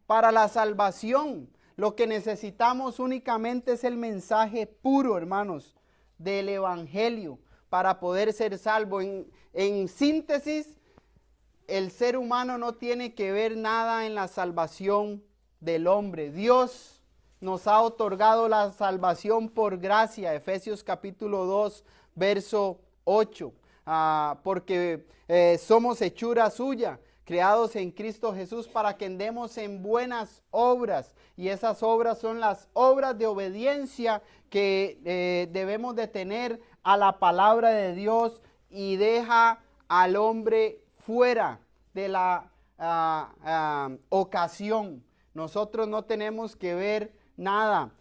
para la salvación. Lo que necesitamos únicamente es el mensaje puro, hermanos, del evangelio para poder ser salvo. En síntesis, el ser humano no tiene que ver nada en la salvación del hombre. Dios nos ha otorgado la salvación por gracia, Efesios capítulo 2, verso 8, porque somos hechura suya, creados en Cristo Jesús para que andemos en buenas obras, y esas obras son las obras de obediencia que debemos de tener a la palabra de Dios, y deja al hombre fuera de la ocasión. Nosotros no tenemos que ver nada.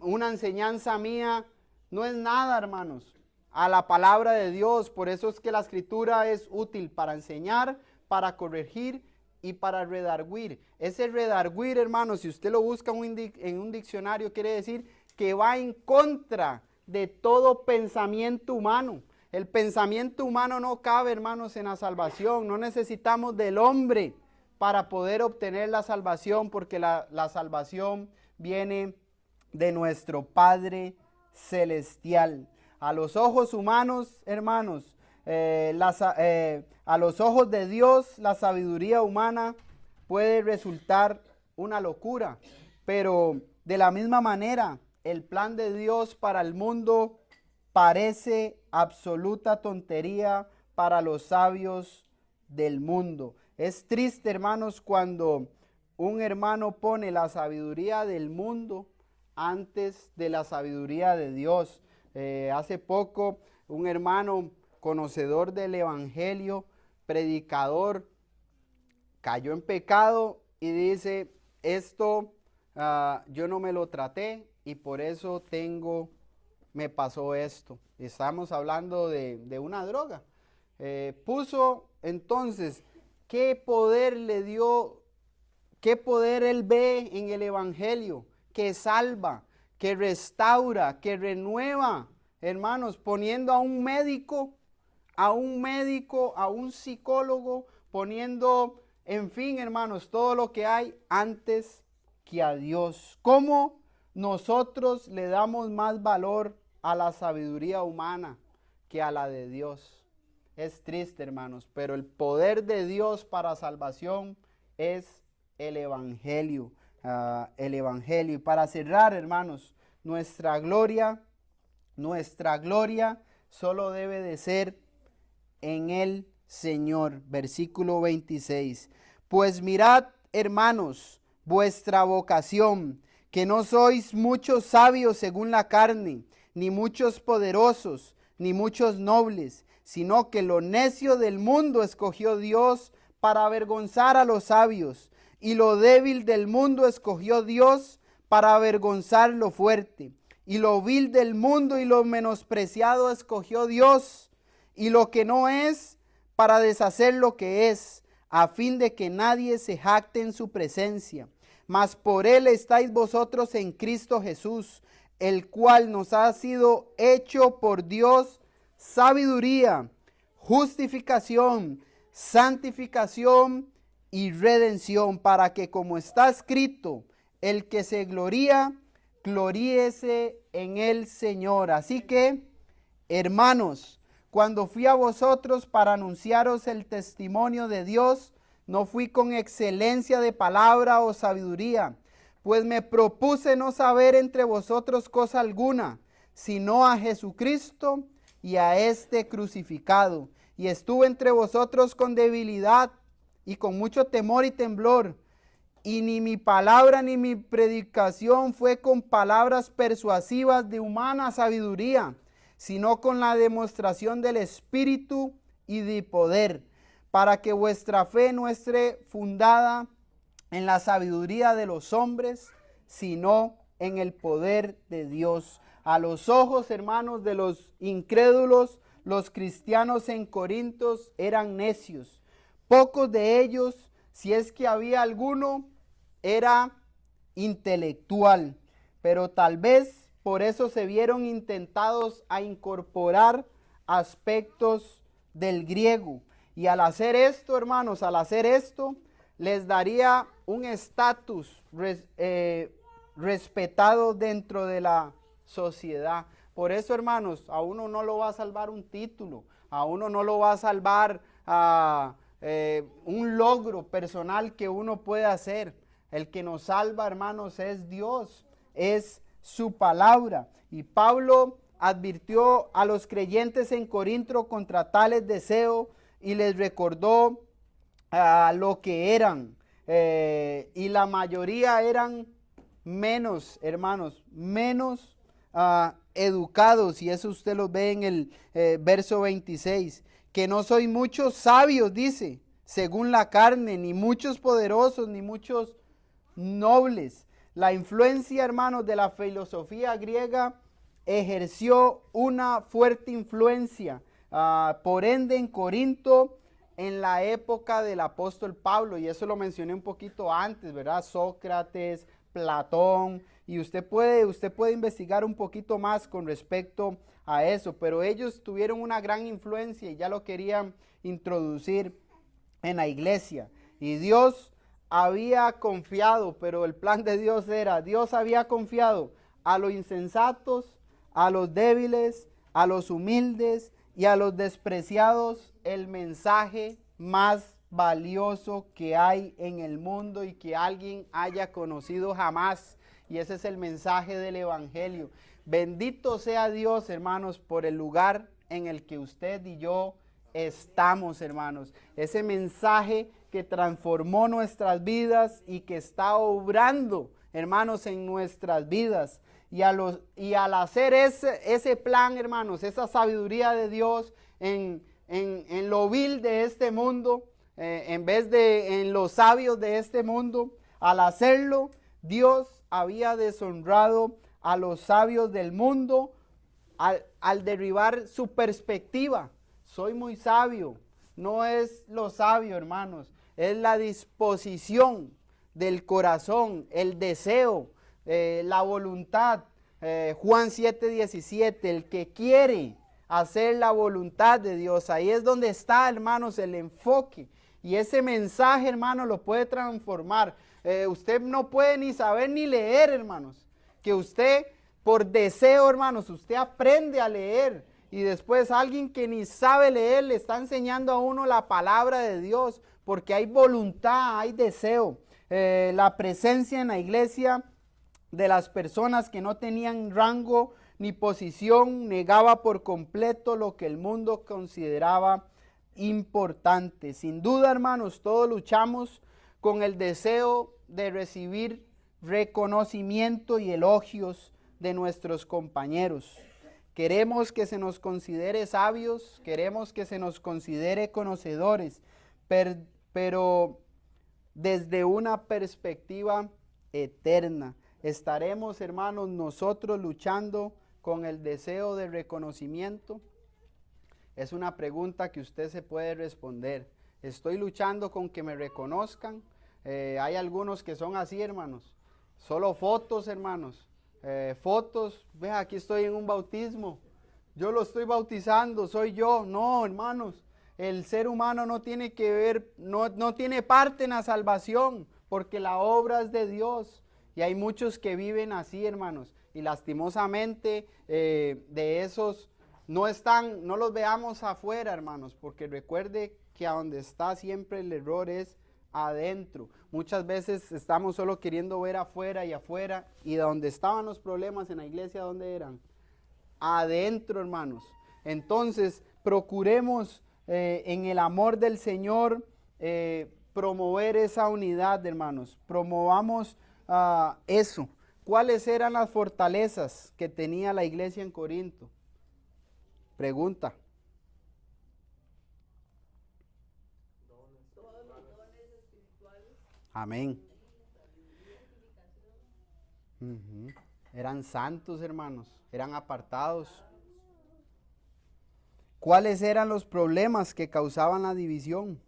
Una enseñanza mía no es nada, hermanos, a la palabra de Dios. Por eso es que la escritura es útil para enseñar, para corregir y para redarguir. Ese redarguir, hermanos, si usted lo busca en un diccionario, quiere decir que va en contra de todo pensamiento humano. El pensamiento humano no cabe, hermanos, en la salvación. No necesitamos del hombre para poder obtener la salvación, porque la salvación viene de nuestro Padre Celestial. A los ojos humanos, hermanos, a los ojos de Dios, la sabiduría humana puede resultar una locura, pero de la misma manera, el plan de Dios para el mundo parece absoluta tontería para los sabios del mundo. Es triste, hermanos, cuando un hermano pone la sabiduría del mundo antes de la sabiduría de Dios. Hace poco, un hermano conocedor del evangelio, predicador, cayó en pecado y dice, esto yo no me lo traté y por eso me pasó esto. Estamos hablando de una droga. Puso entonces, ¿qué poder le dio? ¿Qué poder él ve en el evangelio? Que salva, que restaura, que renueva, hermanos, poniendo a un médico, a un psicólogo, poniendo, en fin, hermanos, todo lo que hay antes que a Dios. ¿Cómo nosotros le damos más valor a la sabiduría humana que a la de Dios? Es triste, hermanos, pero el poder de Dios para salvación es el Evangelio. El Evangelio. Y para cerrar, hermanos, nuestra gloria solo debe de ser en el Señor. Versículo 26. Pues mirad, hermanos, vuestra vocación, que no sois muchos sabios según la carne, ni muchos poderosos, ni muchos nobles, sino que lo necio del mundo escogió Dios para avergonzar a los sabios, y lo débil del mundo escogió Dios para avergonzar lo fuerte, y lo vil del mundo y lo menospreciado escogió Dios, y lo que no es, para deshacer lo que es, a fin de que nadie se jacte en su presencia. Mas por él estáis vosotros en Cristo Jesús, el cual nos ha sido hecho por Dios sabiduría, justificación, santificación y redención, para que, como está escrito, el que se gloría, gloríese en el Señor. Así que, hermanos, cuando fui a vosotros para anunciaros el testimonio de Dios, no fui con excelencia de palabra o sabiduría, pues me propuse no saber entre vosotros cosa alguna, sino a Jesucristo y a este crucificado. Y estuve entre vosotros con debilidad y con mucho temor y temblor. Y ni mi palabra ni mi predicación fue con palabras persuasivas de humana sabiduría, sino con la demostración del Espíritu y de poder, para que vuestra fe no esté fundada en la sabiduría de los hombres, sino en el poder de Dios. A los ojos, hermanos, de los incrédulos, los cristianos en Corinto eran necios. Pocos de ellos, si es que había alguno, era intelectual, pero tal vez por eso se vieron intentados a incorporar aspectos del griego. Y al hacer esto, hermanos, les daría un estatus respetado dentro de la sociedad. Por eso, hermanos, a uno no lo va a salvar un título, a uno no lo va a salvar un logro personal que uno puede hacer. El que nos salva, hermanos, es Dios, es su palabra. Y Pablo advirtió a los creyentes en Corinto contra tales deseos y les recordó lo que eran. Y la mayoría eran menos, hermanos, menos educados. Y eso usted lo ve en el verso 26. Que no soy muchos sabios, dice, según la carne, ni muchos poderosos, ni muchos nobles. La influencia, hermanos, de la filosofía griega ejerció una fuerte influencia, por ende, en Corinto, en la época del apóstol Pablo, y eso lo mencioné un poquito antes, ¿verdad? Sócrates, Platón, y usted puede investigar un poquito más con respecto a eso, pero ellos tuvieron una gran influencia y ya lo querían introducir en la iglesia. Y Dios había confiado, pero el plan de Dios era, Dios había confiado a los insensatos, a los débiles, a los humildes y a los despreciados el mensaje más valioso que hay en el mundo y que alguien haya conocido jamás. Y ese es el mensaje del Evangelio. Bendito sea Dios, hermanos, por el lugar en el que usted y yo estamos, hermanos. Ese mensaje que transformó nuestras vidas y que está obrando, hermanos, en nuestras vidas. Y al hacer ese plan, hermanos, esa sabiduría de Dios en lo vil de este mundo, en vez de en los sabios de este mundo, al hacerlo, Dios había deshonrado a los sabios del mundo al derribar su perspectiva. Soy muy sabio. No es lo sabio, hermanos, es la disposición del corazón, el deseo, la voluntad. Juan 7:17, el que quiere hacer la voluntad de Dios. Ahí es donde está, hermanos, el enfoque. Y ese mensaje, hermanos, lo puede transformar. Usted no puede ni saber ni leer, hermanos. Que usted, por deseo, hermanos, usted aprende a leer. Y después alguien que ni sabe leer le está enseñando a uno la palabra de Dios. Porque hay voluntad, hay deseo. La presencia en la iglesia de las personas que no tenían rango ni posición negaba por completo lo que el mundo consideraba importante. Sin duda, hermanos, todos luchamos con el deseo de recibir reconocimiento y elogios de nuestros compañeros. Queremos que se nos considere sabios, queremos que se nos considere conocedores, pero desde una perspectiva eterna. ¿Estaremos, hermanos, nosotros luchando con el deseo de reconocimiento? Es una pregunta que usted se puede responder. ¿Estoy luchando con que me reconozcan? Hay algunos que son así, hermanos. Solo fotos, hermanos. Fotos, vea, aquí estoy en un bautismo. Yo lo estoy bautizando, soy yo. No, hermanos. El ser humano no tiene que ver, no tiene parte en la salvación, porque la obra es de Dios. Y hay muchos que viven así, hermanos, y lastimosamente de esos no los veamos afuera, hermanos, porque recuerde que a donde está siempre el error es adentro. Muchas veces estamos solo queriendo ver afuera, y donde estaban los problemas en la iglesia, ¿dónde eran? Adentro, hermanos. Entonces, procuremos en el amor del Señor promover esa unidad, hermanos. Promovamos eso. ¿Cuáles eran las fortalezas que tenía la iglesia en Corinto? Pregunta. Amén. Eran santos, hermanos. Eran apartados. ¿Cuáles eran los problemas que causaban la división?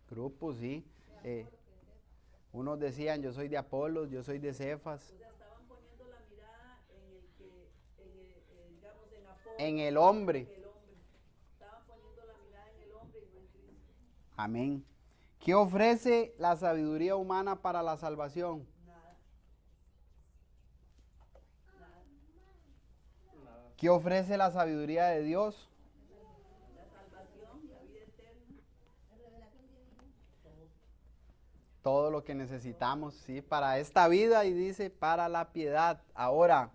Grupos, sí. Unos decían, yo soy de Apolos, yo soy de Cefas. O sea, estaban poniendo la mirada en el que, digamos, en Apolo, En el hombre. Estaban poniendo la mirada en el hombre y no en Cristo. Amén. ¿Qué ofrece la sabiduría humana para la salvación? Nada. ¿Qué ofrece la sabiduría de Dios? La salvación, la vida eterna. Todo lo que necesitamos, sí, para esta vida, y dice, para la piedad. Ahora,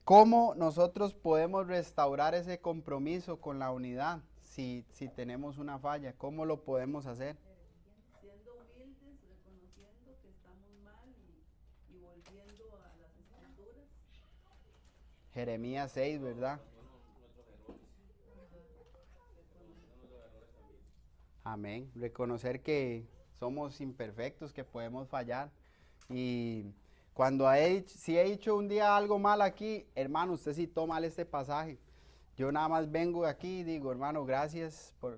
¿cómo nosotros podemos restaurar ese compromiso con la unidad si tenemos una falla? ¿Cómo lo podemos hacer? Siendo humildes, reconociendo que estamos mal y volviendo a las escrituras. Jeremías 6, ¿verdad? Amén. Reconocer que somos imperfectos, que podemos fallar. Y cuando si he hecho un día algo mal aquí, hermano, usted citó mal este pasaje. Yo nada más vengo aquí y digo, hermano, gracias por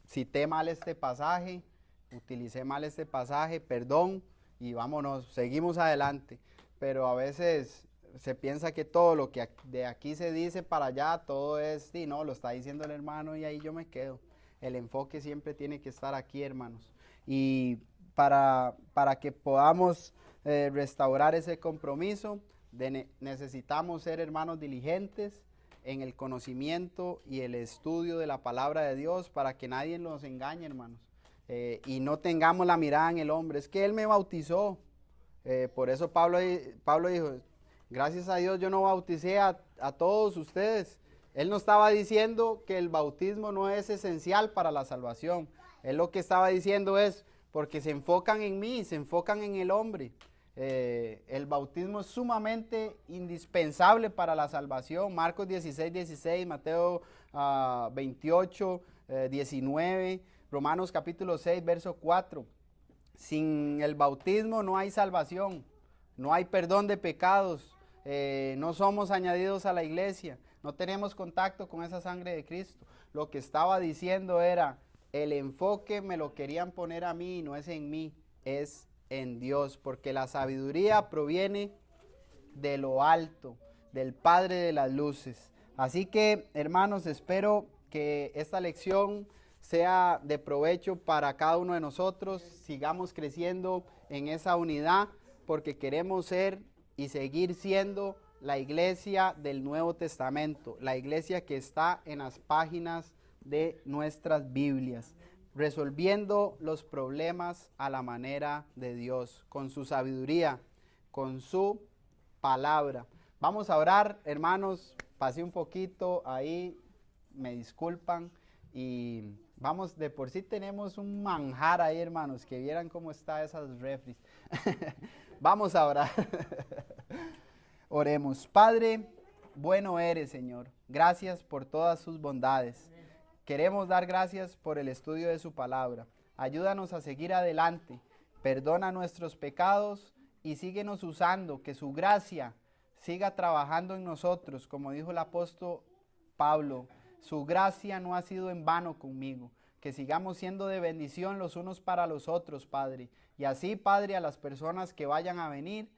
cité mal este pasaje, utilicé mal este pasaje, perdón, y vámonos, seguimos adelante. Pero a veces se piensa que todo lo que de aquí se dice para allá, todo es, sí, no, lo está diciendo el hermano y ahí yo me quedo. El enfoque siempre tiene que estar aquí, hermanos. Y para que podamos restaurar ese compromiso, necesitamos ser hermanos diligentes en el conocimiento y el estudio de la palabra de Dios para que nadie nos engañe, hermanos. Y no tengamos la mirada en el hombre. Es que Él me bautizó. Por eso Pablo dijo, gracias a Dios yo no bauticé a todos ustedes. Él no estaba diciendo que el bautismo no es esencial para la salvación. Él lo que estaba diciendo es, porque se enfocan en mí, se enfocan en el hombre. El bautismo es sumamente indispensable para la salvación. Marcos 16:16, Mateo 28, 19, Romanos capítulo 6, verso 4. Sin el bautismo no hay salvación, no hay perdón de pecados. no somos añadidos a la iglesia, no tenemos contacto con esa sangre de Cristo. Lo que estaba diciendo era, el enfoque me lo querían poner a mí y no es en mí, es en Dios, porque la sabiduría proviene de lo alto, del Padre de las luces. Así que, hermanos, espero que esta lección sea de provecho para cada uno de nosotros, sigamos creciendo en esa unidad, porque queremos ser y seguir siendo la iglesia del Nuevo Testamento, la iglesia que está en las páginas de nuestras Biblias, resolviendo los problemas a la manera de Dios, con su sabiduría, con su palabra. Vamos a orar, hermanos, pasé un poquito ahí, me disculpan, y vamos, de por sí tenemos un manjar ahí, hermanos, que vieran cómo está esas refris. Vamos a orar. Oremos. Padre, bueno eres, Señor. Gracias por todas sus bondades. Queremos dar gracias por el estudio de su palabra. Ayúdanos a seguir adelante. Perdona nuestros pecados y síguenos usando, que su gracia siga trabajando en nosotros, como dijo el apóstol Pablo. Su gracia no ha sido en vano conmigo. Que sigamos siendo de bendición los unos para los otros, Padre. Y así, Padre, a las personas que vayan a venir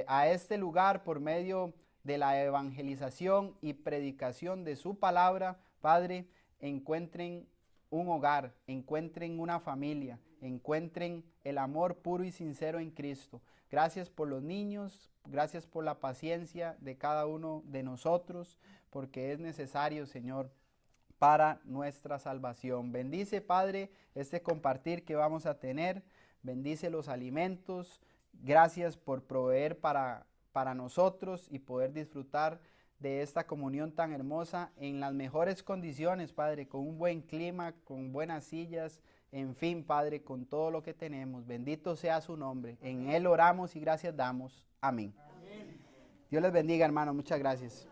a este lugar por medio de la evangelización y predicación de su palabra, Padre, encuentren un hogar, encuentren una familia, encuentren el amor puro y sincero en Cristo. Gracias por los niños, gracias por la paciencia de cada uno de nosotros, porque es necesario, Señor, para nuestra salvación. Bendice, Padre, este compartir que vamos a tener, bendice los alimentos, gracias por proveer para nosotros y poder disfrutar de esta comunión tan hermosa en las mejores condiciones, Padre, con un buen clima, con buenas sillas, en fin, Padre, con todo lo que tenemos. Bendito sea su nombre. En Él oramos y gracias damos. Amén. Dios les bendiga, hermano. Muchas gracias.